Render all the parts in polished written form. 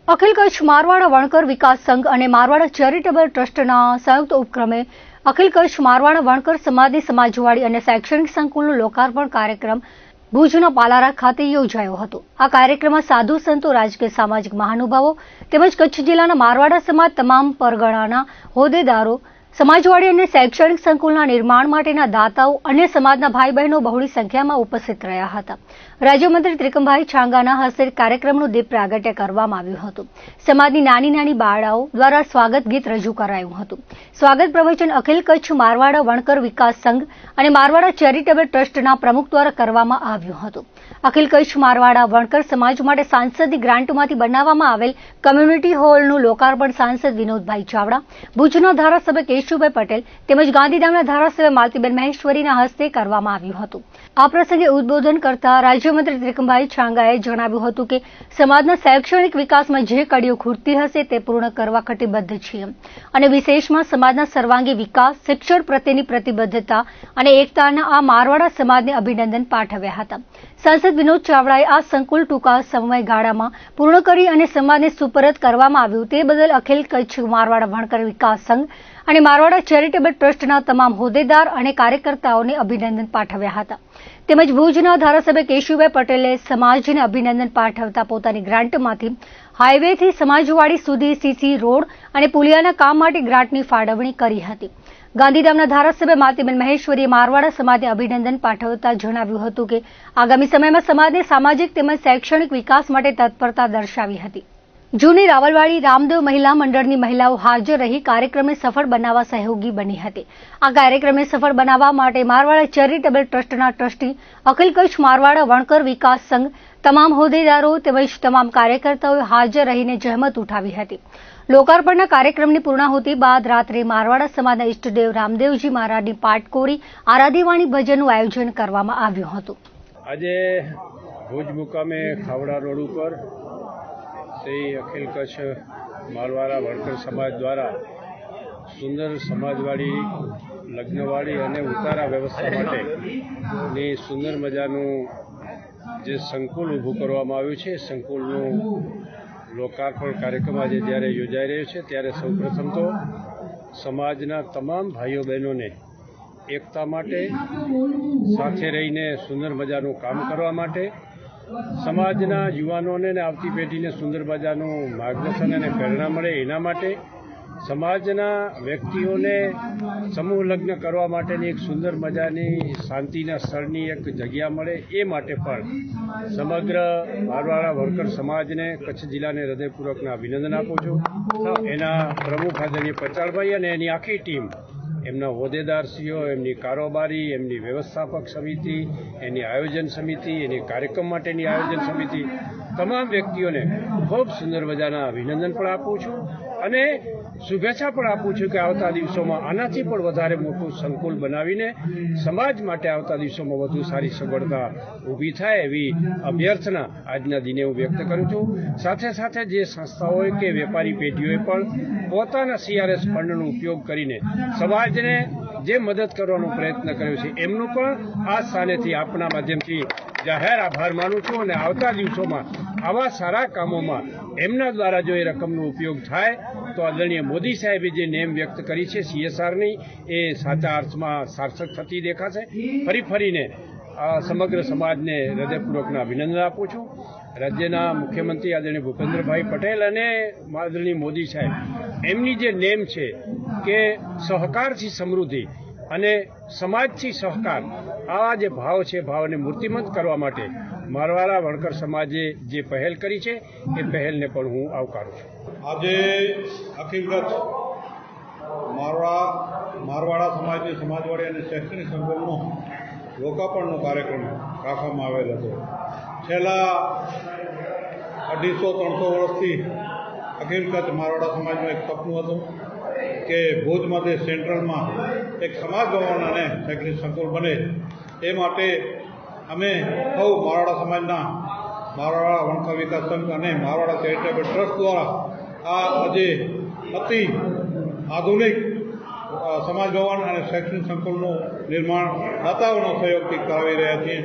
અખિલ કચ્છ મારવાડા વણકર વિકાસ સંઘ અને મારવાડા ચેરિટેબલ ટ્રસ્ટના સંયુક્ત ઉપક્રમે અખિલ કચ્છ મારવાડા વણકર સમાજની સમાજવાડી અને શૈક્ષણિક સંકુલનો લોકાર્પણ કાર્યક્રમ ભુજના પાલારા ખાતે યોજાયો હતો। આ કાર્યક્રમમાં સાધુ સંતો, રાજકીય સામાજિક મહાનુભાવો તેમજ કચ્છ જિલ્લાના મારવાડા સમાજ તમામ પરગણાના હોદ્દેદારો, સમાજવાડી અને શૈક્ષણિક સંકુલના નિર્માણ માટેના દાતાઓ અને સમાજના ભાઈ બહેનો બહોળી સંખ્યામાં ઉપસ્થિત રહ્યા હતા। રાજ્યમંત્રી ત્રિકમભાઈ છાંગાના હસ્તે કાર્યક્રમનું દીપ પ્રાગટ્ય કરવામાં આવ્યું હતું। સમાજની નાની નાની બાળાઓ દ્વારા સ્વાગત ગીત રજૂ કરાયું હતું। સ્વાગત પ્રવચન અખિલ કચ્છ મારવાડા વણકર વિકાસ સંઘ અને મારવાડા ચેરિટેબલ ટ્રસ્ટના પ્રમુખ દ્વારા કરવામાં આવ્યું હતું। અખિલ કચ્છ મારવાડા વણકર સમાજ માટે સાંસદની ગ્રાન્ટમાંથી બનાવવામાં આવેલ કમ્યુનિટી હોલનું લોકાર્પણ સાંસદ વિનોદભાઈ ચાવડા, ભુજના ધારાસભ્ય કેશુભાઈ પટેલ તેમજ ગાંધીધામના ધારાસભ્ય માલતીબેન મહેશ્વરીના હસ્તે કરવામાં આવ્યું હતું। આ પ્રસંગે ઉદબોધન કરતા રાજ્યમંત્રી ત્રિકમભાઈ છાંગાએ જણાવ્યું હતું કે સમાજના શૈક્ષણિક વિકાસમાં જે કડીઓ ખૂટતી હશે તે પૂર્ણ કરવા કટિબદ્ધ છીએ અને વિશેષમાં સમાજના સર્વાંગી વિકાસ, શિક્ષણ પ્રત્યેની પ્રતિબદ્ધતા અને એકતાના આ મારવાડા સમાજને અભિનંદન પાઠવ્યા હતા। સાંસદ વિનોદ ચાવડાએ આ સંકુલ ટૂંકા સમયગાળામાં પૂર્ણ કરી અને સમાજને સુપરત કરવામાં આવ્યું તે બદલ અખિલ કચ્છ મારવાડા વણકર વિકાસ સંઘ અને મારવાડા ચેરિટેબલ ટ્રસ્ટના તમામ હોદ્દેદાર અને કાર્યકર્તાઓને અભિનંદન પાઠવ્યા હતા। તેમજ ભુજના ધારાસભ્ય કેશુભાઈ પટેલે સમાજને અભિનંદન પાઠવતા પોતાની ગ્રાન્ટમાંથી હાઈવેથી સમાજવાડી સુધી સીસી રોડ અને પુલિયાના કામ માટે ગ્રાન્ટની ફાળવણી કરી હતી। ગાંધીધામના ધારાસભ્ય માલતીબેન મહેશ્વરીએ મારવાડા સમાજને અભિનંદન પાઠવતા જણાવ્યું હતું કે આગામી સમયમાં સમાજને સામાજિક તેમજ શૈક્ષણિક વિકાસ માટે તત્પરતા દર્શાવી હતી। જૂની રાવલવાડી રામદેવ મહિલા મંડળની મહિલાઓ હાજર રહી કાર્યક્રમને સફળ બનાવવા સહયોગી બની હતી। આ કાર્યક્રમને સફળ બનાવવા માટે મારવાડા ચેરિટેબલ ટ્રસ્ટના ટ્રસ્ટી, અખિલ કચ્છ મારવાડા વણકર વિકાસ સંઘ, તમામ હોદ્દેદારો તેમજ તમામ કાર્યકર્તાઓએ હાજર રહીને જહેમત ઉઠાવી હતી। લોકાર્પણના કાર્યક્રમની પૂર્ણાહુતિ બાદ રાત્રે મારવાડા સમાજના ઇષ્ટદેવ રામદેવજી મહારાજની પાટકોરી આરાધીવાણી ભજનનું આયોજન કરવામાં આવ્યું હતું। આજે ભુજ મુકામે ખાવડા રોડ ઉપર શ્રી અખિલ કચ્છ મારવાડા વણકર સમાજ દ્વારા સુંદર સમાજવાડી, લગ્નવાડી અને ઉતારા વ્યવસ્થા માટેની સુંદર મજાનું જે સંકુલ ઊભું કરવામાં આવ્યું છે, સંકુલનું લોકાર્પણ કાર્યક્રમ આજે જ્યારે યોજાઈ રહ્યો છે ત્યારે સૌપ્રથમ તો સમાજના તમામ ભાઈઓ બહેનોને એકતા માટે, સાથે રહીને સુંદર મજાનું કામ કરવા માટે, સમાજના યુવાનોને અને આવતી પેઢીને સુંદર મજાનું માર્ગદર્શન અને પ્રેરણા મળે એના માટે, સમાજના વ્યક્તિઓને સમૂહ લગ્ન કરવા માટેની એક સુંદર મજાની શાંતિના સ્થળની એક જગ્યા મળે એ માટે પણ સમગ્ર મારવાડા વણકર સમાજને, કચ્છ જિલ્લાને હૃદયપૂર્વકના અભિનંદન આપું છું। એના પ્રમુખ આદરણીય પચાળભાઈ અને એની આખી ટીમ, એમના હોદ્દેદારશ્રીઓ, એમની કારોબારી, એમની વ્યવસ્થાપક સમિતિ, એની આયોજન સમિતિ, એની કાર્યક્રમ માટેની આયોજન સમિતિ, તમામ વ્યક્તિઓને ખૂબ સુંદર મજાના અભિનંદન પણ આપું છું અને શુભેચ્છા પણ આપું છું કે આવતા દિવસોમાં આનાથી પણ વધારે મોટું સંકુલ બનાવીને સમાજ માટે આવતા દિવસોમાં વધુ સારી સગવડતા ઊભી થાય એવી અભ્યર્થના આજના દિને હું વ્યક્ત કરું છું। સાથે સાથે જે સંસ્થાઓએ કે વેપારી પેઢીઓએ પણ પોતાના CRS ફંડનો ઉપયોગ કરીને સમાજને જે મદદ કરવાનો પ્રયત્ન કર્યો છે એમનું પણ આ સ્થાનેથી આપના માધ્યમથી જાહેર આભાર માનું છું અને આવતા દિવસોમાં આવા સારા કામોમાં એમના દ્વારા જો એ રકમનો ઉપયોગ થાય તો આદરણીય મોદી સાહેબે જે નેમ વ્યક્ત કરી છે CSRની, એ સાચા અર્થમાં સાર્થક થતી દેખાશે। ફરીને સમગ્ર સમાજને હૃદયપૂર્વકના અભિનંદન આપું છું। રાજ્યના મુખ્યમંત્રી આદરણીય ભૂપેન્દ્રભાઈ પટેલ અને આદરણીય મોદી સાહેબ, એમની જે નેમ છે કે સહકારથી સમૃદ્ધિ અને સમાજથી સહકાર, આ જે ભાવ છે ભાવને મૂર્તિમંત કરવા માટે મારવાડા વણકર સમાજે જે પહેલ કરી છે એ પહેલને પણ હું આવકારું છું। આજે અખિલ કચ્છ મારવાડા સમાજની સમાજવાડી અને શૈક્ષણિક સંકુલનો લોકાર્પણનો કાર્યક્રમ રાખવામાં આવેલ હતો। છેલ્લા 250-300 વર્ષથી અખિલ કચ્છ મારવાડા સમાજનું એક સપનું હતું કે ભુજ મધ્ય સેન્ટ્રલમાં એક સમાજ ભવન અને શૈક્ષણિક સંકુલ બને। એ માટે અમે સૌ મારવાડા સમાજના મારવાડા વણકર વિકાસ સંઘ અને મારવાડા ચેરિટેબલ ટ્રસ્ટ દ્વારા આ આજે અતિ આધુનિક સમાજ ભવન અને શૈક્ષણિક સંકુલનું નિર્માણ દાતાઓના સહયોગથી કરાવી રહ્યા છીએ।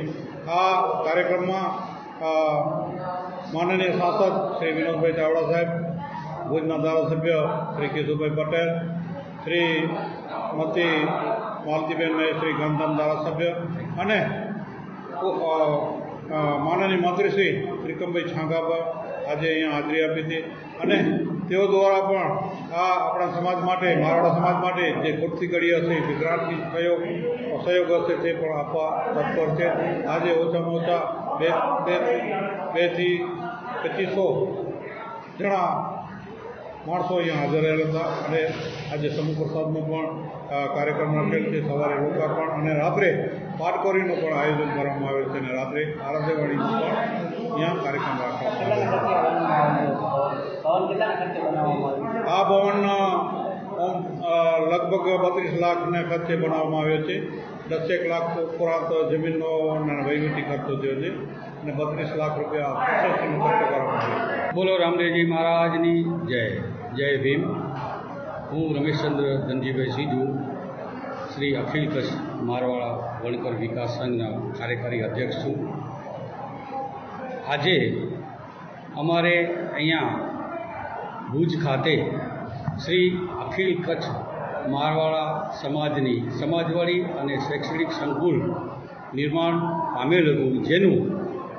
આ કાર્યક્રમમાં માનનીય સાંસદ શ્રી વિનોદભાઈ ચાવડા સાહેબ, ભુજના ધારાસભ્ય શ્રી કેશુભાઈ પટેલ, શ્રીમતી માલતીબેન મહેશ્રી ગાંધીધામ ધારાસભ્ય અને માનનીય મંત્રી શ્રી ત્રિકમભાઈ છાંગાબા આજે અહીંયા હાજરી આપી હતી અને તેઓ દ્વારા પણ આ આપણા સમાજ માટે, મારવાડા સમાજ માટે જે ખૂટતી કડી હશે, વિક્રાંતની સહયોગ હશે તે પણ આપવા તત્પર છે. આજે ઓછામાં ઓછા 2 થી 2500 જણા માણસો અહીંયા હાજર રહેલા હતા અને આજે સમૂહ પ્રસાદનો પણ કાર્યક્રમ રાખેલ છે. સવારે લોકાર્પણ અને રાત્રે પાટકોરીનું પણ આયોજન કરવામાં આવેલ છે અને રાત્રે આરાધ્યવાણીનું પણ અહીંયા કાર્યક્રમ રાખવામાં આ ભવન લગભગ 32 લાખના ખર્ચે બનાવવામાં આવ્યો છે. 10 લાખ ઉપરાંત જમીનનો અને વહીવટી ખર્ચો થયો છે અને 32 લાખ રૂપિયા કન્સ્ટ્રક્શનનો ખર્ચો કરવામાં આવ્યો. બોલો રામદેવજી મહારાજની જય. જય ભીમ. હું રમેશચંદ્ર ધનજીભાઈ સીધુ, શ્રી અખિલ કચ્છ મારવાડા વણકર વિકાસ સંઘના કાર્યકારી અધ્યક્ષ છું. આજે અમારે અહીંયા ભુજ ખાતે શ્રી અખિલ કચ્છ મારવાડા સમાજની સમાજવાડી અને શૈક્ષણિક સંકુલ નિર્માણ પામેલ હતું, જેનું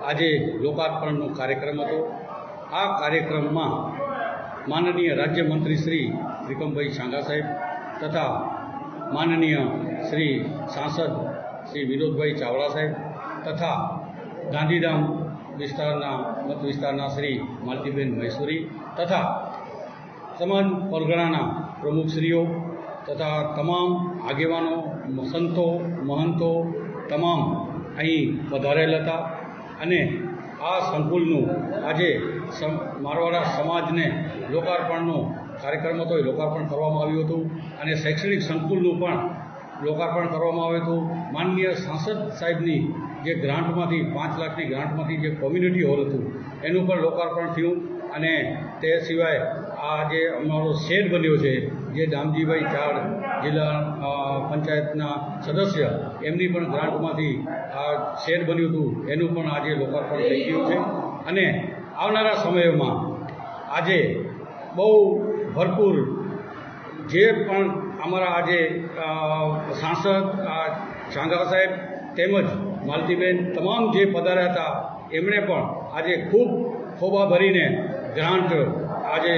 આજે લોકાર્પણનો કાર્યક્રમ હતો. આ કાર્યક્રમમાં માનનીય રાજ્યમંત્રી શ્રી ત્રિકમભાઈ છાંગા સાહેબ તથા માનનીય શ્રી સાંસદ શ્રી વિનોદભાઈ ચાવડા સાહેબ તથા ગાંધીધામ મત વિસ્તારના શ્રી માલતીબેન મહેશ્વરી તથા સમાજ પરગણાના પ્રમુખશ્રીઓ તથા તમામ આગેવાનો, સંતો, મહંતો તમામ અહીં પધારેલ હતા અને આ સંકુલનું આજે મારવાડા સમાજને લોકાર્પણનો કાર્યક્રમ હતો, એ લોકાર્પણ કરવામાં આવ્યું હતું અને શૈક્ષણિક સંકુલનું પણ લોકાર્પણ કરવામાં આવ્યું હતું. માનનીય સાંસદ સાહેબની જે ગ્રાન્ટમાંથી 5 લાખની ગ્રાન્ટમાંથી જે કોમ્યુનિટી હોલ હતું એનું પણ લોકાર્પણ થયું અને તે સિવાય આ જે અમારો શેડ બન્યો છે, જે દામજીભાઈ ચાડ જિલ્લા પંચાયતના સદસ્ય એમની પણ ગ્રાન્ટમાંથી આ શેડ બન્યું હતું, એનું પણ આજે લોકાર્પણ થઈ ગયું છે અને આવનારા સમયમાં આજે બહુ ભરપૂર જે પણ અમારા આજે સાંસદ છાંગા સાહેબ તેમજ માલતીબેન તમામ જે પધાર્યા હતા એમણે પણ આજે ખૂબ ખોબા ભરીને ગ્રાન્ટ આજે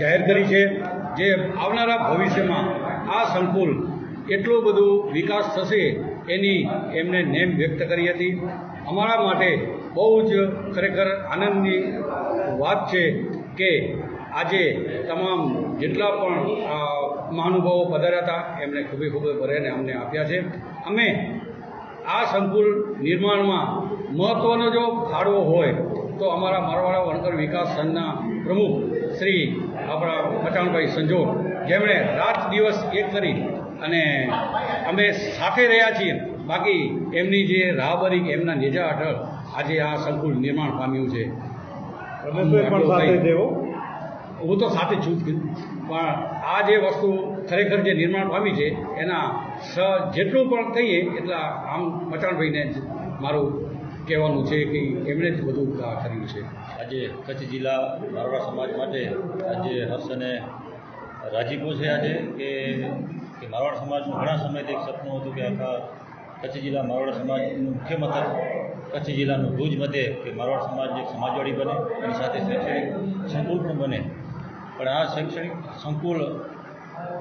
જાહેર કરી છે, જે આવનારા ભવિષ્યમાં આ સંકુલ એટલો બધો વિકાસ થશે એની એમને નેમ વ્યક્ત કરી હતી. અમારા માટે બહુ જ ખરેખર આનંદની વાત છે કે આજે તમામ જેટલા પણ મહાનુભાવો પધાર્યા હતા એમણે ખૂબ ભરીને અમને આપ્યા છે. અમે આ સંકુલ નિર્માણમાં મહત્ત્વનો જો ફાળવો હોય તો અમારા મારવાડા વણકર વિકાસ સંઘના પ્રમુખ શ્રી આપણા પચાણભાઈ સંજોગ, જેમણે રાત દિવસ એક કરી અને અમે સાથે રહ્યા છીએ. બાકી એમની જે રાહબરી કે એમના નેજા હેઠળ આજે આ સંકુલ નિર્માણ પામ્યું છે. હું તો સાથે છું જ, પણ આ જે વસ્તુ ખરેખર જે નિર્માણ પામી છે એના જેટલું પણ કહીએ એટલા આમ મચાણભાઈને જ મારું કહેવાનું છે કે એમણે જ બધું કર્યું છે. આજે કચ્છ જિલ્લા મારવાડા સમાજ માટે આજે હર્ષ અને રાજીપો છે આજે કે મારવાડ સમાજનું ઘણા સમયથી એક સપનું હતું કે આખા કચ્છ જિલ્લા મારવાડ સમાજનું મુખ્ય મથક કચ્છ જિલ્લાનું ભુજ મધ્યે કે મારવાડ સમાજ એક સમાજવાડી બને, એની સાથે શૈક્ષણિક સંકુલ પણ બને. પણ આ શૈક્ષણિક સંકુલ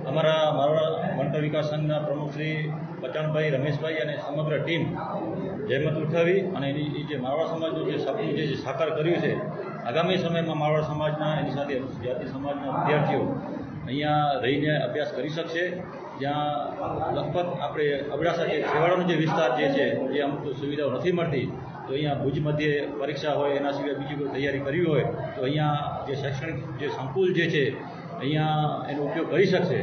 અમારા મારવાડા વણકર વિકાસ સંઘના પ્રમુખ શ્રી પચાણભાઈ, રમેશભાઈ અને સમગ્ર ટીમ જહેમત ઉઠાવી અને એની જે મારવાડ સમાજનું જે સપનું જે સાકાર કર્યું છે, આગામી સમયમાં મારવાડ સમાજના એની સાથે જાતિ સમાજના વિદ્યાર્થીઓ અહીંયા રહીને અભ્યાસ કરી શકશે. જ્યાં લગભગ આપણે અબડાસા જે છેવાડાનો જે વિસ્તાર જે છે, જે અમુક સુવિધાઓ નથી મળતી, તો અહીંયા ભુજ મધ્યે પરીક્ષા હોય એના સિવાય બીજી કોઈ તૈયારી કરવી હોય તો અહીંયા જે શૈક્ષણિક જે સંકુલ જે છે અહીંયા એનો ઉપયોગ કરી શકશે.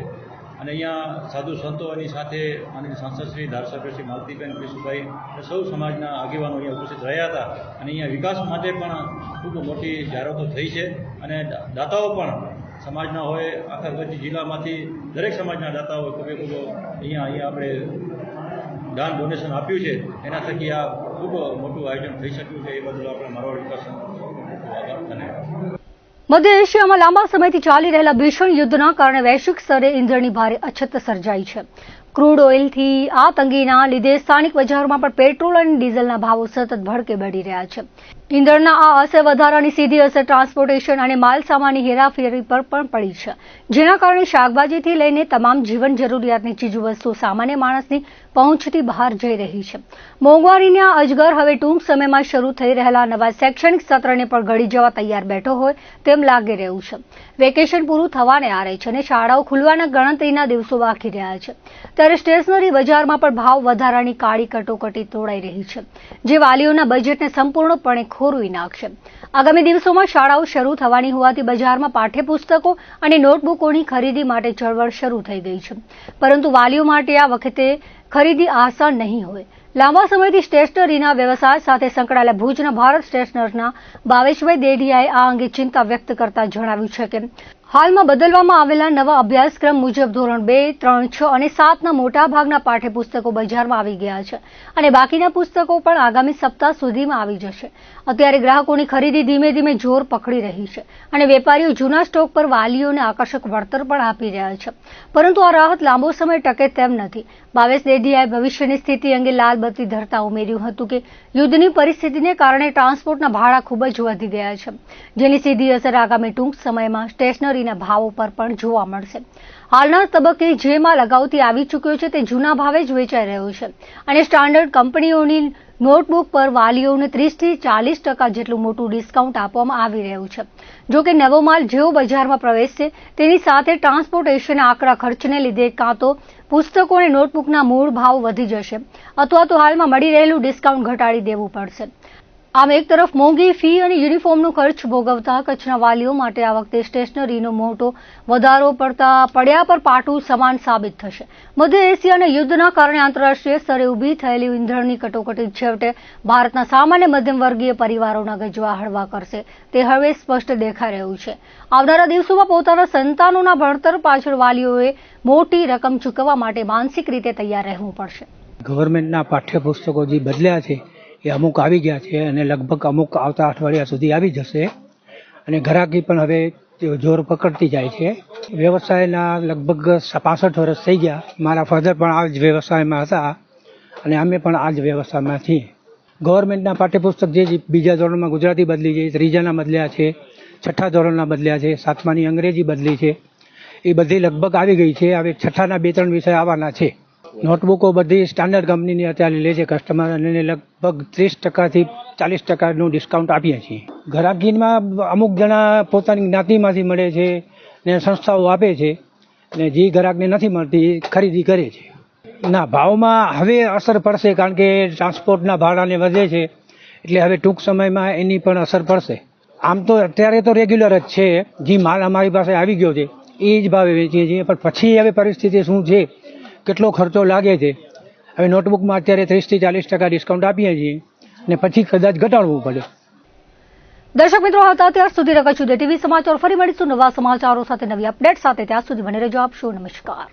અને અહીંયા સાધુ સંતોની સાથે માનનીય સાંસદશ્રી, ધારાસભ્ય શ્રી માલતીબેન કેશુભાઈ અને સૌ સમાજના આગેવાનો અહીંયા ઉપસ્થિત રહ્યા હતા અને અહીંયા વિકાસ માટે પણ ખૂબ મોટી જાહેરાતો થઈ છે અને દાતાઓ પણ સમાજના હોય, આખા કચ્છ જિલ્લામાંથી દરેક સમાજના દાતાઓ ખૂબ અહીંયા આપણે દાન ડોનેશન આપ્યું છે. એના થકી આ ખૂબ મોટું આયોજન થઈ શક્યું છે. એ બદલ આપણે મારવાડ વિકાસ સંકુલનો ખૂબ ખૂબ આભાર. ધન્યવાદ. મધ્ય એશિયામાં લાંબા સમયથી ચાલી રહેલા ભીષણ યુદ્ધના કારણે વૈશ્વિક સ્તરે ઈંધણની ભારે અછત સર્જાઈ છે. ક્રૂડ ઓઇલથી આ તંગીના લીધે સ્થાનિક બજારોમાં પણ પેટ્રોલ અને ડીઝલના ભાવો સતત ભડકે બળી રહ્યા છે. ઈંધણના આ અસર વધારાની સીધી અસર ટ્રાન્સપોર્ટેશન અને માલ સામાનની હેરાફેરી પર પણ પડી છે, જેના કારણે શાકભાજીથી લઈને તમામ જીવન જરૂરિયાતની ચીજવસ્તુઓ સામાન્ય માણસની પહોંચથી બહાર જઈ રહી છે. મોંઘવારીના અજગર હવે ટૂંક સમયમાં શરૂ થઈ રહેલા નવા શૈક્ષણિક સત્રને પણ ગળી જવા તૈયાર બેઠો હોય તેમ લાગી રહ્યું છે. વેકેશન પૂરું થવાને આરે છે અને શાળાઓ ખુલવાના ગણતરીના દિવસો બાકી રહ્યા છે, ત્યારે સ્ટેશનરી બજારમાં પણ ભાવ વધારાની કાળી કટોકટી તોડાઈ રહી છે, જે વાલીઓના બજેટને સંપૂર્ણપણે ખોરવી નાખશે. આગામી દિવસોમાં શાળાઓ શરૂ થવાની હોવાથી બજારમાં પાઠ્યપુસ્તકો અને નોટબુકોની ખરીદી માટે ચળવળ શરૂ થઈ ગઈ છે, પરંતુ વાલીઓ માટે આ વખતે ખરીદી આસાન નહીં હોય. લાંબા સમયથી સ્ટેશનરીના વ્યવસાય સાથે સંકળાયેલા ભુજના ભારત સ્ટેશનરના ભાવેશભાઈ દેઢિયાએ આ અંગે ચિંતા વ્યક્ત કરતા જણાવ્યું છે કે હાલમાં બદલવામાં આવેલા નવા અભ્યાસક્રમ મુજબ ધોરણ 2, 3, 6 અને 7ના મોટાભાગના પાઠ્યપુસ્તકો બજારમાં આવી ગયા છે અને બાકીના પુસ્તકો પણ આગામી સપ્તાહ સુધીમાં આવી જશે. અત્યારે ગ્રાહકોની ખરીદી ધીમે ધીમે જોર પકડી રહી છે અને વેપારીઓ જૂના સ્ટોક પર વાલીઓને આકર્ષક વળતર પણ આપી રહ્યા છે, પરંતુ આ રાહત લાંબો સમય ટકે તેમ નથી. ભાવેશ દેઢિયાએ ભવિષ્યની સ્થિતિ અંગે લાલ બત્તી ધરતા ઉમેર્યું હતું કે યુદ્ધની પરિસ્થિતિને કારણે ટ્રાન્સપોર્ટના ભાડા ખૂબ જ વધી ગયા છે, જેની સીધી અસર આગામી ટૂંક સમયમાં સ્ટેશનરીના ભાવો પર પણ જોવા મળશે. હાલના તબક્કે જે માલ અગાઉથી આવી ચૂક્યો છે તે જૂના ભાવે જ વેચાઈ રહ્યો છે અને સ્ટાન્ડર્ડ કંપનીઓની નોટબુક પર વાલીઓને 30થી 40% જેટલું મોટું ડિસ્કાઉન્ટ આપવામાં આવી રહ્યું છે. જો કે નવો માલ જેવો બજારમાં પ્રવેશશે તેની સાથે ટ્રાન્સપોર્ટેશનના આકરા ખર્ચને લીધે કાં તો પુસ્તકો અને નોટબુકના મૂળ ભાવ વધી જશે અથવા તો હાલમાં મળી રહેલું ડિસ્કાઉન્ટ ઘટાડી દેવું પડશે. આમ એક તરફ મોંઘી ફી અને યુનિફોર્મનો ખર્ચ ભોગવતા કચ્છના વાલીઓ માટે આ વખતે સ્ટેશનરીનો મોટો વધારો પડ્યા પર પાટું સમાન સાબિત થશે. મધ્ય એશિયાના યુદ્ધના કારણે આંતરરાષ્ટ્રીય સ્તરે ઊભી થયેલી ઈંધણની કટોકટી છેવટે ભારતના સામાન્ય મધ્યમ વર્ગીય પરિવારોના ગજવા હળવા કરશે તે હવે સ્પષ્ટ દેખાઈ રહ્યું છે. આવનારા દિવસોમાં પોતાના સંતાનોના ભણતર પાછળ વાલીઓએ મોટી રકમ ચૂકવવા માટે માનસિક રીતે તૈયાર રહેવું પડશે. ગવર્મેન્ટના પાઠ્યપુસ્તકો જે બદલ્યા છે એ અમુક આવી ગયા છે અને લગભગ અમુક આવતા અઠવાડિયા સુધી આવી જશે અને ગ્રાહકી પણ હવે જોર પકડતી જાય છે. વ્યવસાયના લગભગ 65 વર્ષ થઈ ગયા. મારા ફાધર પણ આ જ વ્યવસાયમાં હતા અને અમે પણ આ જ વ્યવસાયમાં છીએ. ગવર્મેન્ટના પાઠ્યપુસ્તક જે બીજા ધોરણમાં ગુજરાતી બદલી છે, ત્રીજાના બદલ્યા છે, 6થા ધોરણના બદલ્યા છે, 7માની અંગ્રેજી બદલી છે, એ બધી લગભગ આવી ગઈ છે. હવે 6થાના 2-3 વિષય આવવાના છે. નોટબુકો બધી સ્ટાન્ડર્ડ કંપનીની અત્યારે લે છે કસ્ટમર અને લગભગ 30%થી 40%નું ડિસ્કાઉન્ટ આપીએ છીએ. ગ્રાહકીમાં અમુક જણા પોતાની જ્ઞાતિમાંથી મળે છે ને સંસ્થાઓ આપે છે અને જે ગ્રાહકને નથી મળતી એ ખરીદી કરે છે. ના, ભાવમાં હવે અસર પડશે કારણ કે ટ્રાન્સપોર્ટના ભાડાને વધે છે એટલે હવે ટૂંક સમયમાં એની પણ અસર પડશે. આમ તો અત્યારે તો રેગ્યુલર જ છે, જે માલ અમારી પાસે આવી ગયો છે એ જ ભાવે વેચીએ છીએ, પણ પછી હવે પરિસ્થિતિ શું છે, કેટલો ખર્ચો લાગે છે. હવે નોટબુકમાં અત્યારે 30થી 40% ડિસ્કાઉન્ટ આપીએ છીએ અને પછી કદાચ ઘટાડવું પડે. દર્શક મિત્રો, હતા ત્યાર સુધી રકછુદે ટીવી સમાચાર ફરી મળીશું નવા સમાચારો સાથે, નવી અપડેટ સાથે. ત્યાં સુધી મને રજા આપશો. નમસ્કાર.